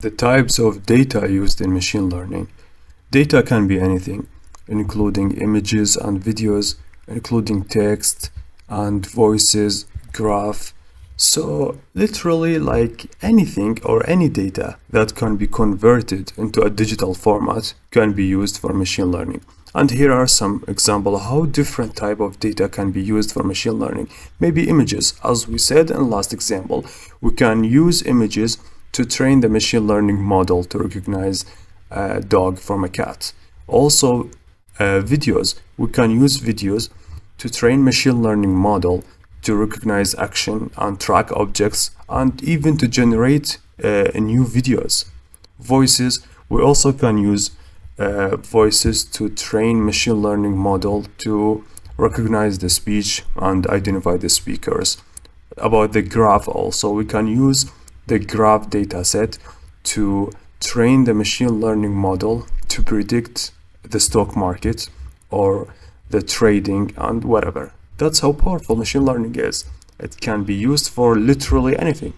The types of data used in machine learning. Data can be anything, including images and videos, including text and voices, graph. So literally like anything or any data that can be converted into a digital format can be used for machine learning. And here are some examples how different type of data can be used for machine learning. Maybe images, as we said in last example, we can use images to train the machine learning model to recognize a dog from a cat. Also, videos, we can use videos to train machine learning model to recognize action and track objects and even to generate new videos. Voices, we also can use voices to train machine learning model to recognize the speech and identify the speakers. About the graph also, we can use the graph dataset to train the machine learning model to predict the stock market or the trading and whatever. That's how powerful machine learning is. It can be used for literally anything.